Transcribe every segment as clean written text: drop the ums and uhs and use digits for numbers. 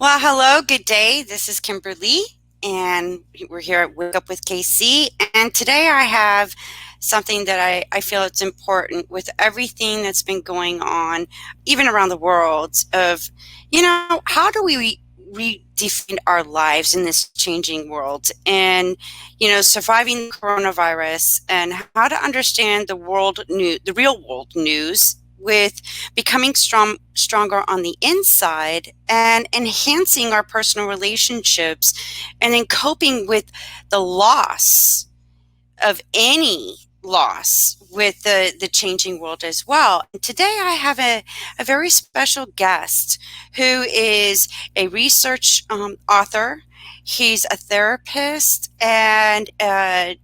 Well, hello, good day. This is Kimberly, and we're here at Wake Up with KC. And today I have something that I feel it's important with everything that's been going on, even around the world, of, how do we redefine our lives in this changing world and, surviving the coronavirus and how to understand the real world news with becoming stronger on the inside and enhancing our personal relationships and then coping with the loss of any loss with the changing world as well. And today I have a very special guest who is a research author. He's a therapist and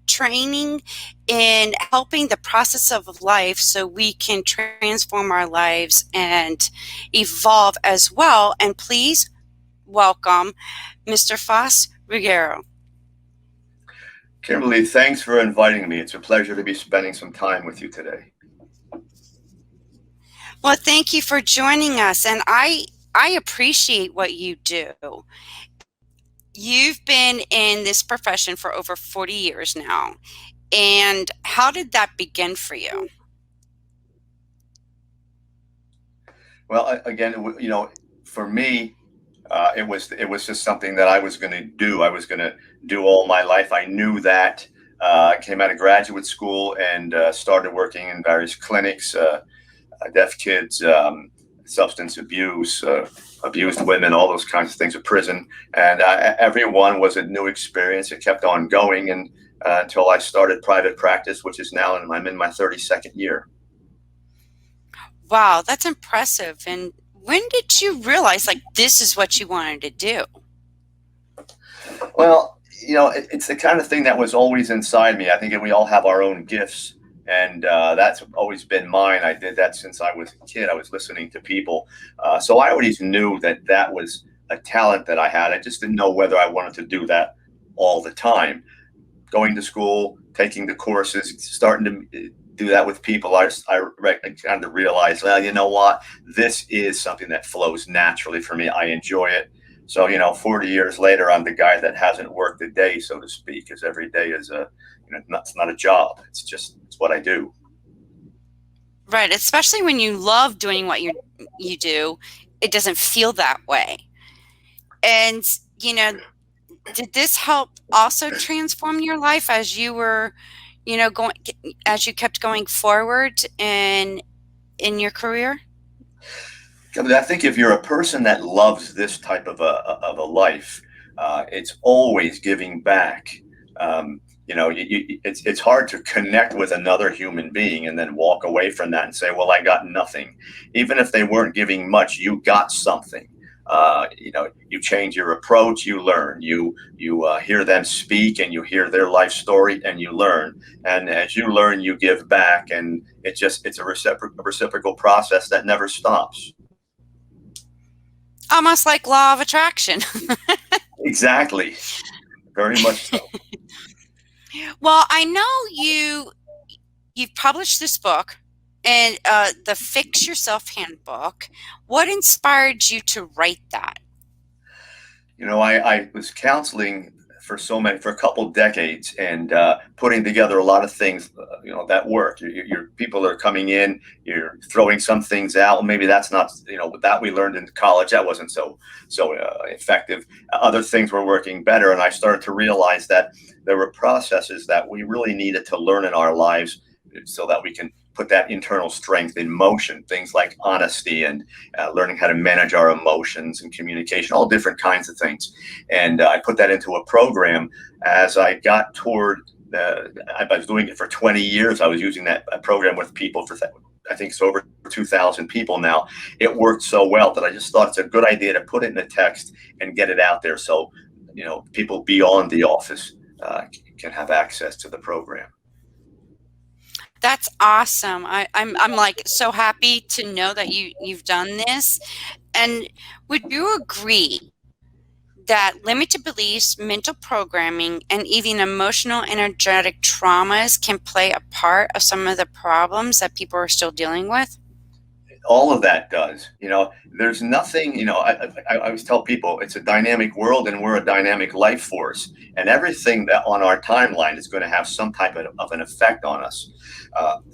training in helping the process of life so we can transform our lives and evolve as well. And please welcome Mr. Faust Ruggiero. Kimberly, thanks for inviting me. It's a pleasure to be spending some time with you today. Well, thank you for joining us, and I appreciate what you do. You've been in this profession for over 40 years now. And how did that begin for you? Well, again, for me, it was just something that I was going to do. I was going to do all my life. I knew that. I came out of graduate school and started working in various clinics, deaf kids, substance abuse, abused women, all those kinds of things, a prison. And every one was a new experience. It kept on going and until I started private practice, which is now, and I'm in my 32nd year. Wow, that's impressive. And when did you realize this is what you wanted to do? Well, it's the kind of thing that was always inside me. I think we all have our own gifts, and that's always been mine. I did that since I was a kid. I was listening to people. So I always knew that that was a talent that I had. I just didn't know whether I wanted to do that all the time. Going to school, taking the courses, starting to do that with people, I kind of realized, well, you know what? This is something that flows naturally for me. I enjoy it. So, 40 years later, I'm the guy that hasn't worked a day, so to speak, because every day is it's not a job. It's what I do. Right, especially when you love doing what you do, it doesn't feel that way. And, did this help also transform your life as you were, going as you kept going forward in your career? I think if you're a person that loves this type of a life, it's always giving back. It's hard to connect with another human being and then walk away from that and say, well, I got nothing. Even if they weren't giving much, you got something. You change your approach, you learn. You hear them speak, and you hear their life story, and you learn. And as you learn, you give back, and it's a reciprocal process that never stops. Almost like law of attraction. Exactly. Very much so. Well, I know you've published this book and the Fix Yourself Handbook. What inspired you to write that? I was counseling for a couple decades and putting together a lot of things, that work. Your people are coming in, you're throwing some things out. Maybe that's not, that we learned in college, that wasn't so effective. Other things were working better. And I started to realize that there were processes that we really needed to learn in our lives so that we can put that internal strength in motion. Things like honesty and learning how to manage our emotions and communication, all different kinds of things. And I put that into a program as I got toward I was doing it for 20 years. I was using that program with people for, I think it's over 2,000 people now. It worked so well that I just thought it's a good idea to put it in a text and get it out there so, people beyond the office can have access to the program. That's awesome. I'm like so happy to know that you've done this. And would you agree that limited beliefs, mental programming, and even emotional energetic traumas can play a part of some of the problems that people are still dealing with? all of that does. There's nothing. I always tell people it's a dynamic world, and we're a dynamic life force, and everything that on our timeline is going to have some type of an effect on us.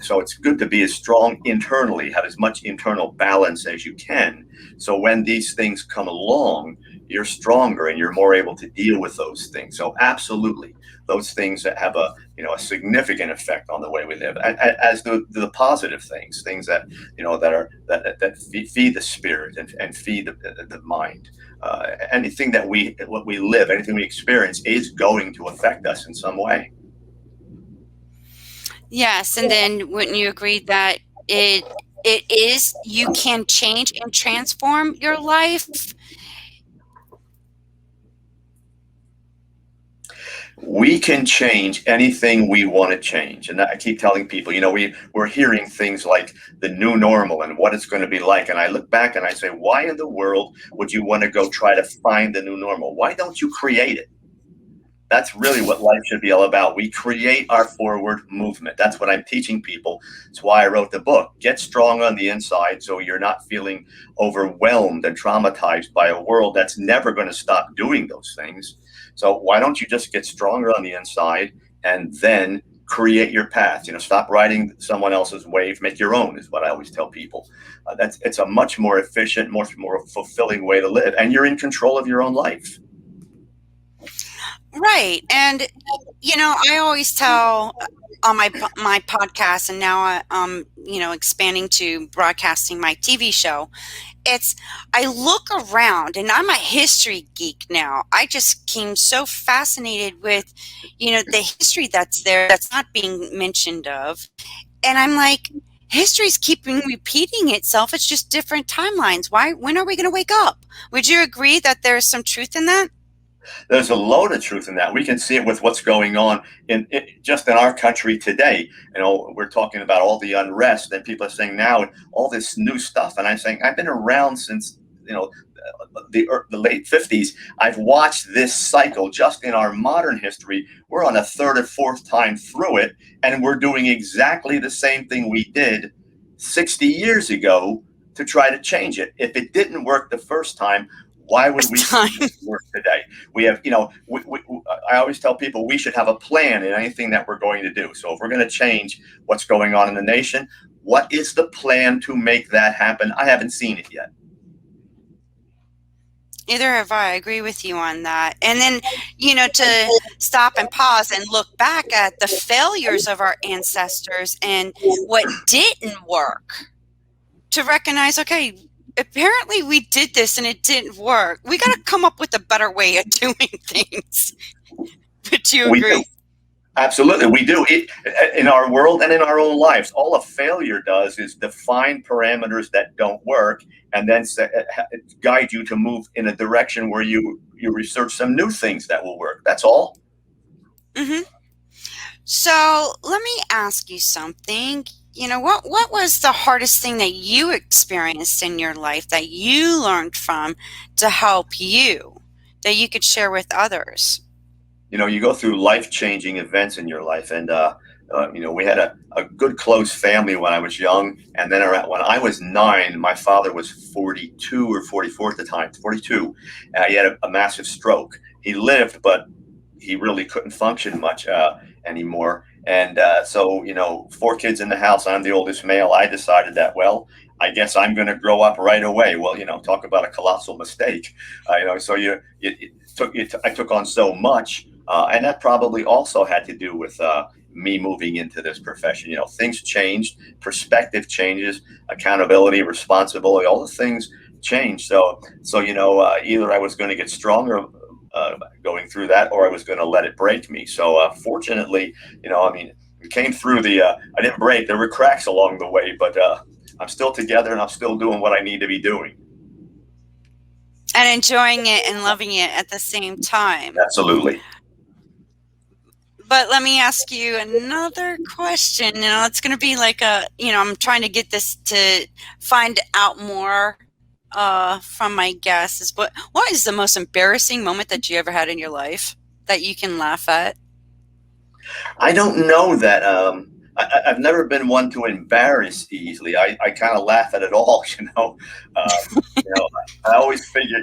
So it's good to be as strong internally, have as much internal balance as you can, so when these things come along, you're stronger and you're more able to deal with those things. So absolutely, those things that have a significant effect on the way we live, as the positive things that that feed the spirit and feed the mind. Anything that what we live, anything we experience, is going to affect us in some way. Yes, and then wouldn't you agree that it it is you can change and transform your life? We can change anything we want to change, and I keep telling people, we're hearing things like the new normal and what it's going to be like, and I look back and I say, why in the world would you want to go try to find the new normal? Why don't you create it? That's really what life should be all about. We create our forward movement. That's what I'm teaching people. That's why I wrote the book. Get strong on the inside so you're not feeling overwhelmed and traumatized by a world that's never going to stop doing those things. So why don't you just get stronger on the inside and then create your path? Stop riding someone else's wave. Make your own, is what I always tell people. It's a much more efficient, much more fulfilling way to live, and you're in control of your own life. Right. And I always tell on my podcast, and now I'm expanding to broadcasting my TV show. It's I look around, and I'm a history geek now. I just came so fascinated with the history that's there that's not being mentioned of, and I'm like, history's keeping repeating itself. It's just different timelines. When are we going to wake up? Would you agree that there's some truth in that? There's a load of truth in that. We can see it with what's going on just in our country today. We're talking about all the unrest, and people are saying now all this new stuff. And I'm saying I've been around since the late 50s. I've watched this cycle just in our modern history. We're on a third or fourth time through it, and we're doing exactly the same thing we did 60 years ago to try to change it. If it didn't work the first time, why would we work today? We have, I always tell people we should have a plan in anything that we're going to do. So if we're going to change what's going on in the nation, what is the plan to make that happen? I haven't seen it yet. Either have I. Agree with you on that. And then, to stop and pause and look back at the failures of our ancestors and what didn't work, to recognize, okay, apparently we did this and it didn't work. We got to come up with a better way of doing things. Would you agree? Do. Absolutely, we do. In our world and in our own lives, all a failure does is define parameters that don't work, and then guide you to move in a direction where you research some new things that will work. That's all. Mm-hmm. So let me ask you something. What was the hardest thing that you experienced in your life that you learned from to help you, that you could share with others? You go through life-changing events in your life, and we had a good close family when I was young, and then when I was 9, my father was 42 or 44 at the time, 42. He had a massive stroke. He lived, but he really couldn't function much anymore. And so 4 kids in the house. I'm the oldest male. I decided that, well, I guess I'm going to grow up right away. Well, talk about a colossal mistake. So I took on so much. And that probably also had to do with me moving into this profession. Things changed, perspective changes, accountability, responsibility, all the things changed. So either I was going to get stronger going through that, or I was going to let it break me. So fortunately, we came through I didn't break. There were cracks along the way, but I'm still together and I'm still doing what I need to be doing. And enjoying it and loving it at the same time. Absolutely. But let me ask you another question. It's going to be like I'm trying to get this to find out more from my guests. Is what is the most embarrassing moment that you ever had in your life that you can laugh at? I don't know that I've never been one to embarrass easily. I kind of laugh at it all, you know, I always figure,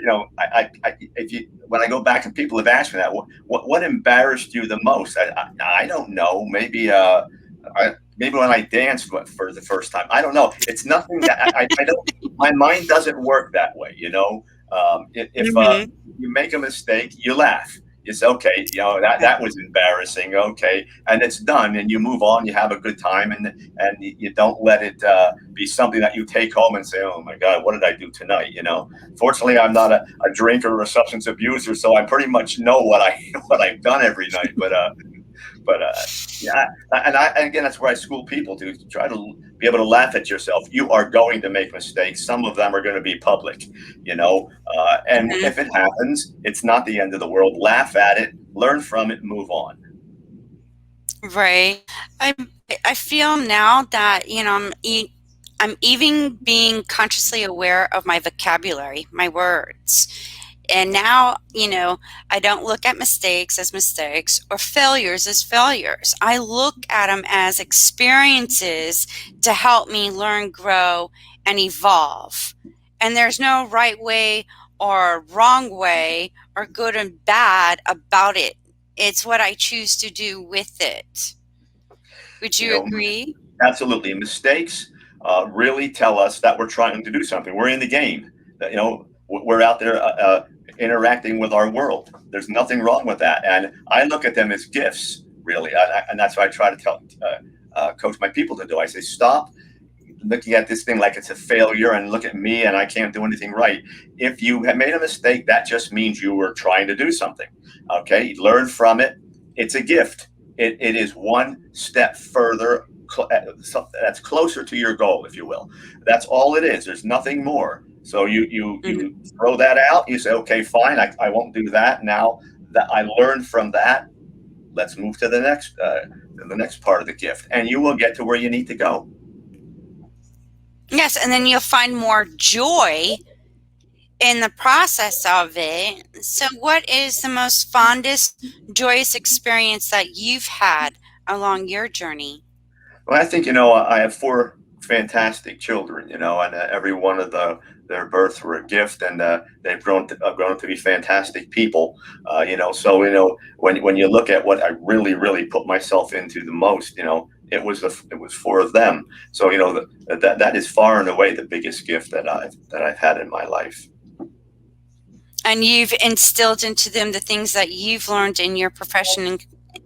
if you, when I go back and people have asked me that, what embarrassed you the most? I don't know. Maybe when I danced for the first time. I don't know. It's nothing that I don't. My mind doesn't work that way. If Hmm. you make a mistake, you laugh. You say, okay, that was embarrassing. Okay, and it's done, and you move on. You have a good time, and you don't let it be something that you take home and say, oh my God, what did I do tonight? Fortunately, I'm not a drinker or a substance abuser, so I pretty much know what what I've done every night. But yeah, and again, that's where I school people to try to be able to laugh at yourself. You are going to make mistakes. Some of them are going to be public, and if it happens, it's not the end of the world. Laugh at it, learn from it, move on. Right. I I feel now that, I'm even being consciously aware of my vocabulary, my words. And now, I don't look at mistakes as mistakes or failures as failures. I look at them as experiences to help me learn, grow, and evolve. And there's no right way or wrong way or good and bad about it. It's what I choose to do with it. Would You you know, agree? Absolutely. Mistakes really tell us that we're trying to do something. We're in the game. We're out there interacting with our world. There's nothing wrong with that, and I look at them as gifts, really. And that's what I try to coach my people to do. I say, stop looking at this thing like it's a failure and look at me and I can't do anything right. If you have made a mistake, that just means you were trying to do something. Okay, learn from it. It's a gift. It is one step further that's closer to your goal, if you will. That's all it is. There's nothing more. So you Mhm. throw that out. You say, okay, fine, I won't do that. Now that I learned from that, let's move to the next part of the gift, and you will get to where you need to go. Yes, and then you'll find more joy in the process of it. So, what is the most fondest, joyous experience that you've had along your journey? Well, I think I have four fantastic children, and every one of their births were a gift, and they've grown up to be fantastic people. So when you look at what I really really put myself into the most, it was four of them. So that is far and away the biggest gift that I've had in my life. And you've instilled into them the things that you've learned in your profession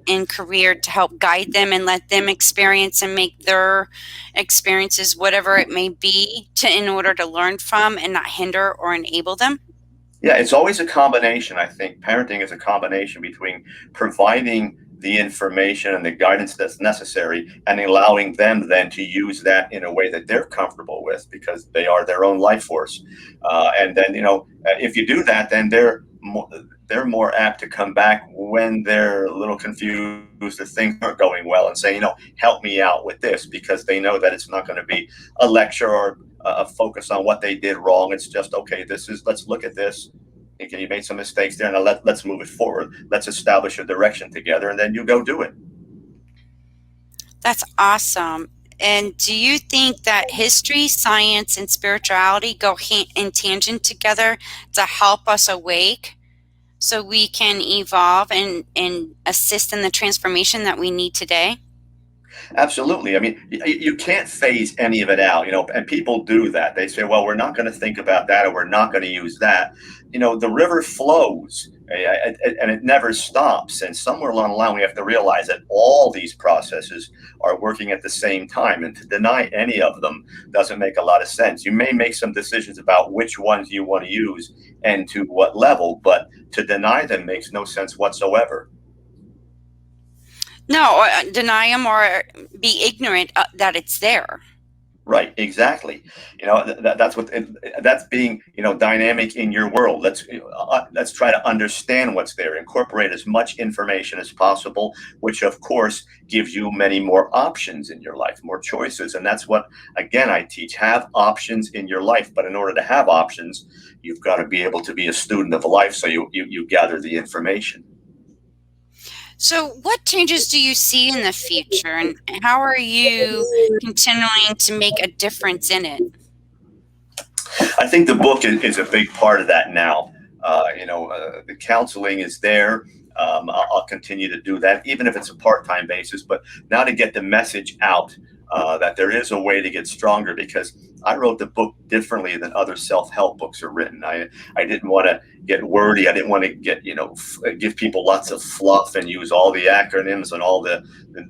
and career to help guide them and let them experience and make their experiences, whatever it may be, in order to learn from and not hinder or enable them. Yeah, it's always a combination. I think parenting is a combination between providing the information and the guidance that's necessary and allowing them then to use that in a way that they're comfortable with because they are their own life force. And then, if you do that, then they're more apt to come back when they're a little confused or things aren't going well and say, help me out with this because they know that it's not going to be a lecture or a focus on what they did wrong. It's just, okay, let's look at this. Okay, you made some mistakes there. Now let's move it forward. Let's establish a direction together, and then you go do it. That's awesome. And do you think that history, science, and spirituality go hand in tangent together to help us awake so we can evolve and assist in the transformation that we need today? Absolutely. I mean, you can't phase any of it out, and people do that. They say, well, we're not going to think about that or we're not going to use that. The river flows and it never stops. And somewhere along the line, we have to realize that all these processes are working at the same time. And to deny any of them doesn't make a lot of sense. You may make some decisions about which ones you want to use and to what level, but to deny them makes no sense whatsoever. No, or deny them or be ignorant that it's there. Right, exactly. That's being dynamic in your world. Let's try to understand what's there. Incorporate as much information as possible, which of course gives you many more options in your life, more choices, and that's what again I teach. Have options in your life, but in order to have options, you've got to be able to be a student of life. So you gather the information. So, what changes do you see in the future, and how are you continuing to make a difference in it? I think the book is a big part of that now. The counseling is there. I'll continue to do that, even if it's a part-time basis. But now to get the message out that there is a way to get stronger, because I wrote the book differently than other self-help books are written. I didn't want to get wordy. I didn't want to get give people lots of fluff and use all the acronyms and all the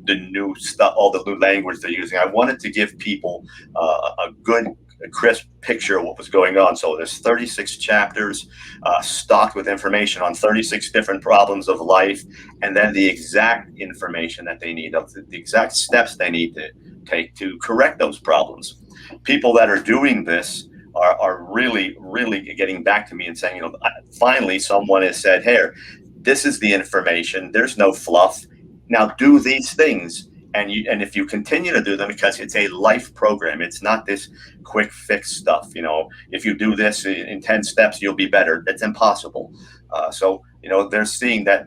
new stuff, all the new language they're using. I wanted to give people a good, a crisp picture of what was going on. So there's 36 chapters stocked with information on 36 different problems of life, and then the exact information that they need, of the exact steps they need to take to correct those problems. People that are doing this are really, really getting back to me and saying, finally someone has said, here, this is the information. There's no fluff. Now do these things. And if you continue to do them, because it's a life program, it's not this quick fix stuff. If you do this in 10 steps, you'll be better. That's impossible. So they're seeing that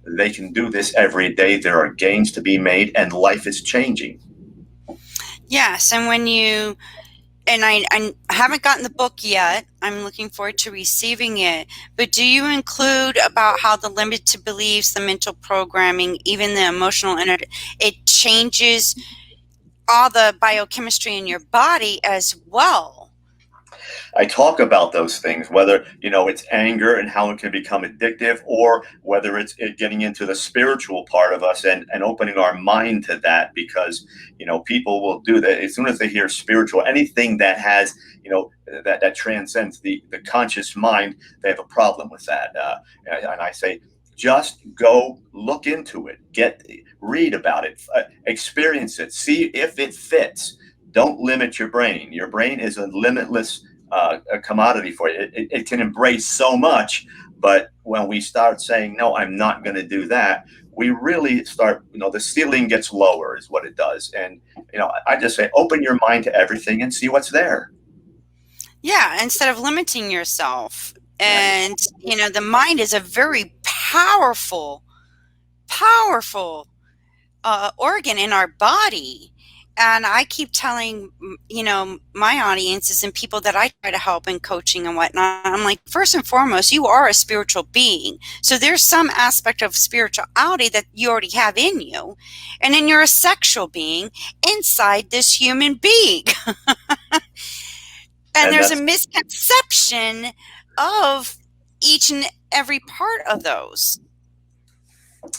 they can do this every day. There are gains to be made, and life is changing. Yes, and I haven't gotten the book yet. I'm looking forward to receiving it. But do you include about how the limited beliefs, the mental programming, even the emotional energy, it changes all the biochemistry in your body as well? I talk about those things, whether it's anger and how it can become addictive, or whether it's getting into the spiritual part of us and opening our mind to that, because people will do that as soon as they hear spiritual, anything that has that transcends the conscious mind. They have a problem with that, and I say, just go look into it, read about it, experience it, see if it fits. Don't limit your brain. Your brain is a limitless a commodity for you. It can embrace so much, but when we start saying, no, I'm not going to do that, we really start, the ceiling gets lower is what it does. And I just say, open your mind to everything and see what's there. Yeah, instead of limiting yourself. Right. And, the mind is a very powerful organ in our body. And I keep telling, my audiences and people that I try to help in coaching and whatnot, I'm like, first and foremost, you are a spiritual being. So there's some aspect of spirituality that you already have in you. And then you're a sexual being inside this human being. And And there's a that's, misconception of each and every part of those.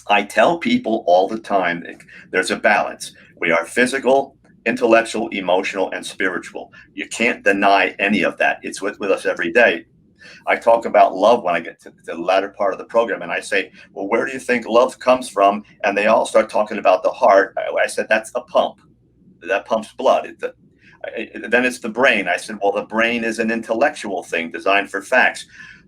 I tell people all the time, there's a balance. We are physical, intellectual, emotional, and spiritual. You can't deny any of that. It's with us every day. I talk about love when I get to the latter part of the program, and I say, well, where do you think love comes from? And they all start talking about the heart. I said, that's a pump. That pumps blood. Then it's the brain. I said, well, the brain is an intellectual thing designed for facts.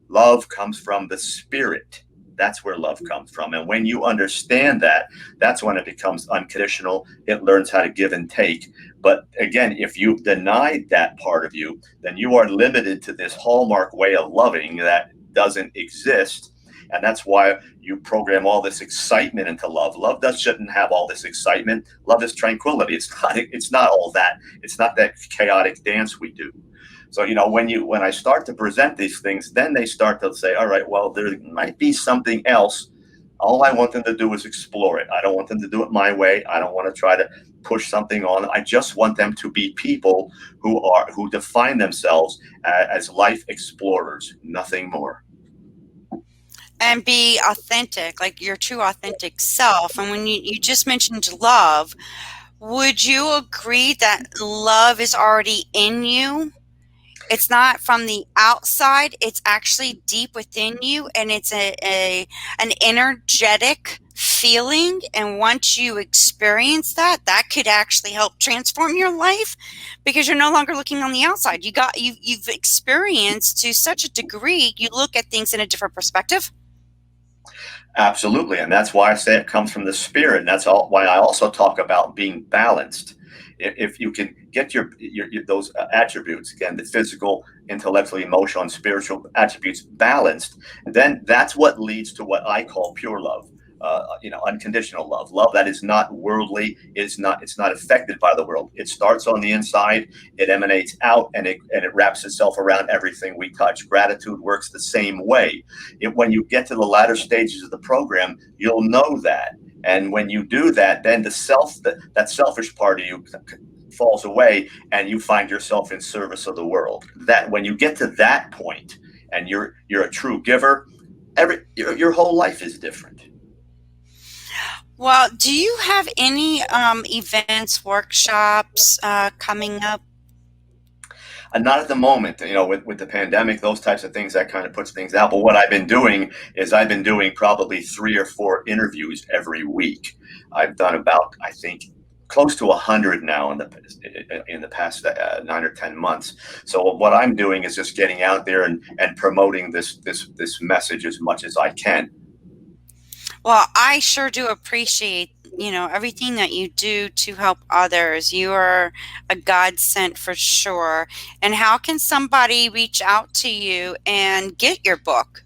Love comes from the spirit. That's where love comes from. And when you understand that, that's when it becomes unconditional. It learns how to give and take. But again, if you've denied that part of you, then you are limited to this hallmark way of loving that doesn't exist. And that's why you program all this excitement into love. Love shouldn't have all this excitement. Love is tranquility. It's not all that. It's not that chaotic dance we do. So when I start to present these things, then they start to say, all right, well, there might be something else. All I want them to do is explore it. I don't want them to do it my way. I don't want to try to push something on. I just want them to be people who define themselves as life explorers, nothing more. And be authentic, like your true authentic self. And when you just mentioned love, would you agree that love is already in you? It's not from the outside, it's actually deep within you, and it's an energetic feeling. And once you experience that, that could actually help transform your life, because you're no longer looking on the outside. You've experienced to such a degree, you look at things in a different perspective. Absolutely. And that's why I say it comes from the spirit. And that's why I also talk about being balanced. If you can get your those attributes, again, the physical, intellectual, emotional, and spiritual attributes balanced, then that's what leads to what I call pure love. unconditional love that is not worldly. It's not affected by the world. It starts on the inside, it emanates out, and it wraps itself around everything we touch. Gratitude works the same way. When you get to the latter stages of the program, you'll know that. And when you do that, then that selfish part of you falls away, and you find yourself in service of the world. That when you get to that point, and you're a true giver, your whole life is different. Well, do you have any events, workshops coming up? Not at the moment, with the pandemic, those types of things, that kind of puts things out. But what I've been doing is I've been doing probably 3 or 4 interviews every week. I've done about, I think, close to 100 now in the past 9 or 10 months. So what I'm doing is just getting out there and promoting this message as much as I can. Well, I sure do appreciate, everything that you do to help others. You are a godsend for sure. And how can somebody reach out to you and get your book?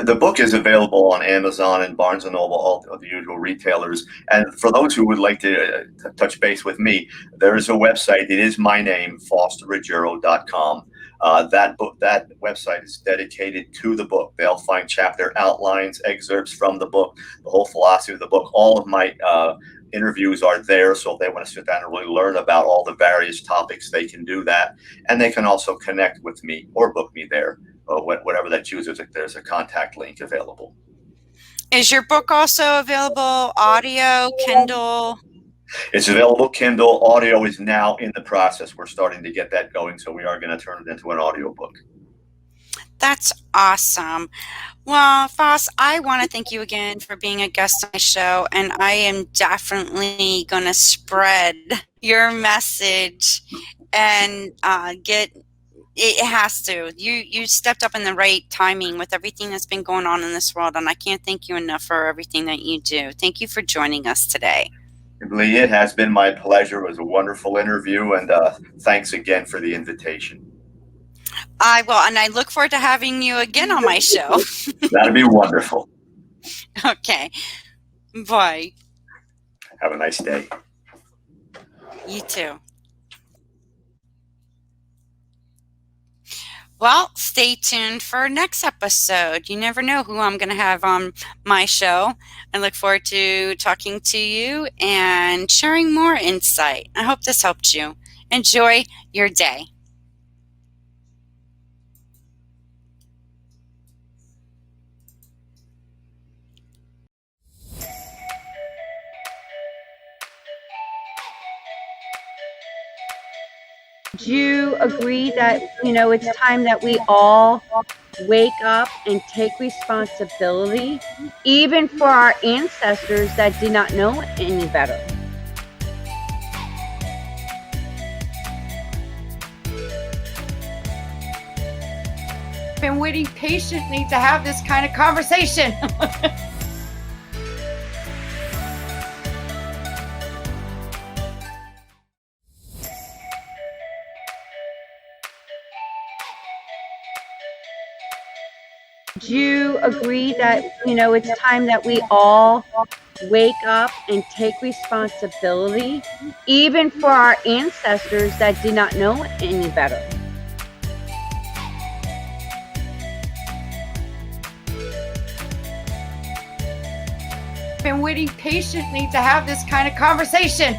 The book is available on Amazon and Barnes and Noble, all of the usual retailers. And for those who would like to touch base with me, there is a website. It is my name, FaustRuggiero.com. That website is dedicated to the book. They'll find chapter outlines, excerpts from the book, the whole philosophy of the book. All of my interviews are there, so if they want to sit down and really learn about all the various topics, they can do that. And they can also connect with me or book me there. Whatever that chooses, there's a contact link available. Is your book also available audio, Kindle? It's available Kindle. Audio is now in the process. We're starting to get that going, so we are going to turn it into an audio book. That's awesome. Well, Faust, I want to thank you again for being a guest on my show, and I am definitely going to spread your message and it has to. You stepped up in the right timing with everything that's been going on in this world, and I can't thank you enough for everything that you do. Thank you for joining us today. Lee, it has been my pleasure. It was a wonderful interview, and thanks again for the invitation. I will, and I look forward to having you again on my show. That'd be wonderful. Okay. Bye. Have a nice day. You too. Well, stay tuned for our next episode. You never know who I'm going to have on my show. I look forward to talking to you and sharing more insight. I hope this helped you. Enjoy your day. Do you agree that, it's time that we all wake up and take responsibility, even for our ancestors that did not know any better? I've been waiting patiently to have this kind of conversation. Do you agree that, it's time that we all wake up and take responsibility, even for our ancestors that did not know any better? I've been waiting patiently to have this kind of conversation.